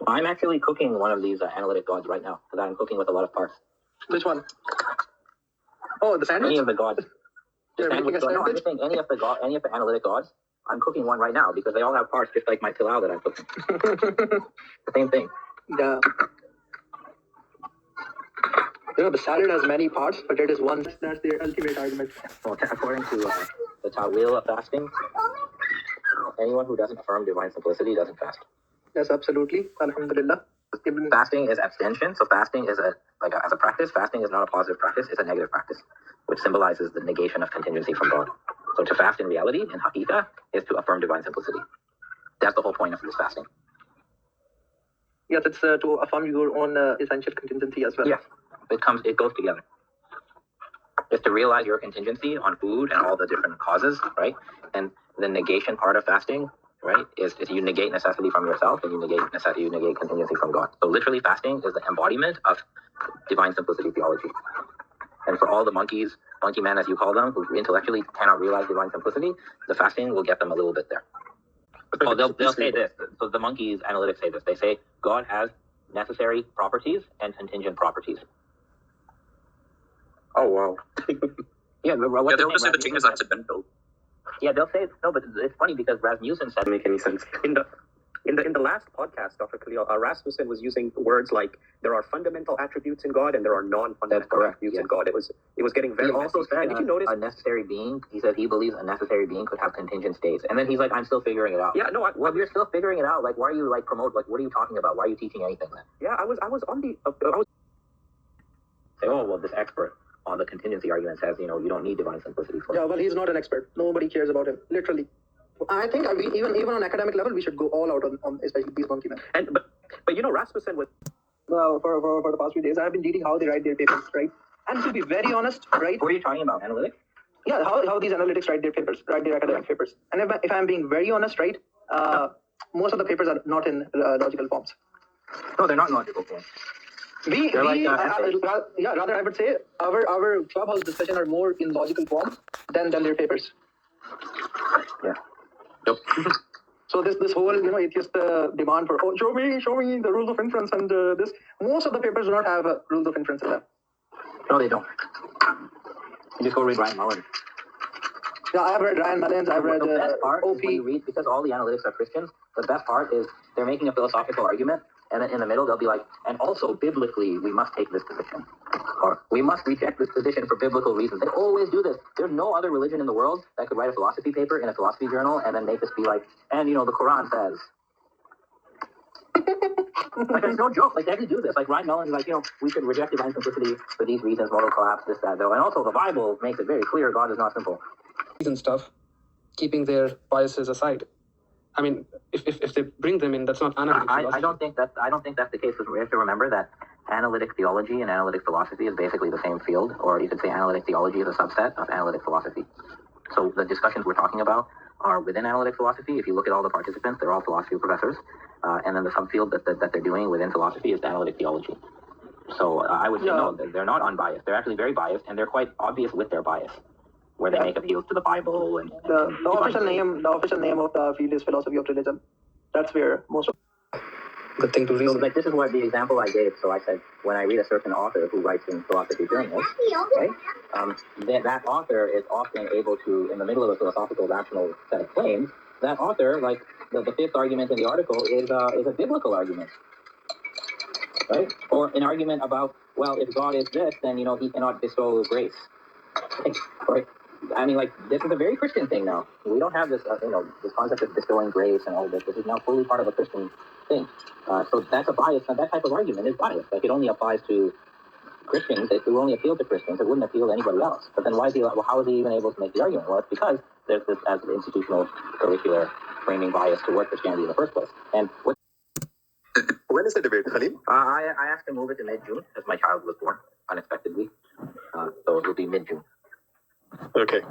I'm actually cooking one of these analytic gods right now because I'm cooking with a lot of parts. Which one? Oh, the sandwich? Any of the gods. You're making a No, I'm sandwich? just saying any of the analytic gods. I'm cooking one right now because they all have parts just like my pilau that I'm cooking. The same thing. Yeah. The salad has many parts, but it is one. That's the ultimate argument. Well, according to the Tawil of fasting, anyone who doesn't affirm divine simplicity doesn't fast. Yes, absolutely. Alhamdulillah. Fasting is abstention, so fasting is as a practice. Fasting is not a positive practice; it's a negative practice, which symbolizes the negation of contingency from God. So to fast in reality, in haqiqah, is to affirm divine simplicity. That's the whole point of this fasting. Yes, it's to affirm your own essential contingency as well. Yes, it goes together. It's to realize your contingency on food and all the different causes, right? And the negation part of fasting, right, is you negate necessity from yourself and you negate contingency from God. So literally fasting is the embodiment of divine simplicity theology. And for all the monkey men as you call them, who intellectually cannot realize divine simplicity, the fasting will get them a little bit there. Oh, they'll say this. So the monkeys analytics say this. They say God has necessary properties and contingent properties. Oh wow. They'll just say the thing is accidental. Yeah, they'll say no, but it's funny because Rasmussen said. Doesn't make any sense. In the last podcast, Dr. Khalil, Rasmussen was using words like there are fundamental attributes in God and there are non-fundamental attributes in God. It was getting very. He also messy. said and if you notice, a necessary being. He said he believes a necessary being could have contingent states, and then he's like, "I'm still figuring it out." Yeah, no. Well, you're still figuring it out. Like, why are you promote? Like, what are you talking about? Why are you teaching anything then? Yeah, I was on the. Say, oh well, this expert on the contingency argument says, you don't need divine simplicity for it. Yeah, well, he's not an expert. Nobody cares about him, literally. I think even on academic level, we should go all out on especially these monkey men. But Rasmussen was. Well, for the past few days, I've been reading how they write their papers, right? And to be very honest, right? What are you talking about? Analytics? Yeah, how these analytics write their academic papers. And if I'm being very honest, right, most of the papers are not in logical forms. No, they're not logical forms. Rather I would say our clubhouse discussion are more in logical form than their papers. Yeah. Yep. So this whole atheist demand for show me the rules of inference and this, most of the papers do not have rules of inference in them. No, they don't. You just go read Ryan Mullins. Yeah, I've read Ryan Mullins. I've read the best part OP. Is when you read, because all the analytics are Christians. The best part is they're making a philosophical argument, and then in the middle they'll be like, and also biblically we must take this position, or we must reject this position for biblical reasons. They always do this. There's no other religion in the world that could write a philosophy paper in a philosophy journal and then make us be like, and the Quran says. Like, it's no joke. Like, they actually do this. Like, Ryan Mullins is like, we should reject divine simplicity for these reasons, moral collapse, this, that, though. And also, the Bible makes it very clear God is not simple. And stuff, keeping their biases aside. I mean, if they bring them in, that's not analytic philosophy. I don't think that's the case, because we have to remember that analytic theology and analytic philosophy is basically the same field, or you could say analytic theology is a subset of analytic philosophy. So the discussions we're talking about are within analytic philosophy. If you look at all the participants, they're all philosophy professors, and then the subfield that they're doing within philosophy is analytic theology. So I would say no, they're not unbiased. They're actually very biased, and they're quite obvious with their bias, where they make appeals to the Bible and the official name of the field is philosophy of religion. That's where most of the thing to reason. So, like, this is what the example I gave. So I said, when I read a certain author who writes in philosophy journals, right, that author is often able to, in the middle of a philosophical rational set of claims, that author, like the fifth argument in the article, is a biblical argument, right? Or an argument about, well, if God is this, then he cannot bestow grace, right? I mean, like, this is a very Christian thing now. We don't have this, this concept of bestowing grace and all this. This is now fully part of a Christian thing. So that's a bias, and that type of argument is biased. Like, it only applies to Christians. It will only appeal to Christians. It wouldn't appeal to anybody else. But then how is he even able to make the argument? Well, it's because there's this as an institutional curricular framing bias toward Christianity in the first place. And When is the debate, Khalil? I asked to move it to mid-June, as my child was born unexpectedly. So it will be mid-June. Okay.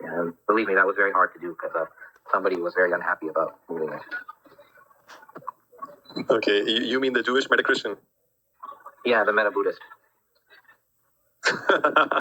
And believe me, that was very hard to do because somebody was very unhappy about moving it. Okay, you mean the Jewish meta-Christian? Yeah, the meta-Buddhist.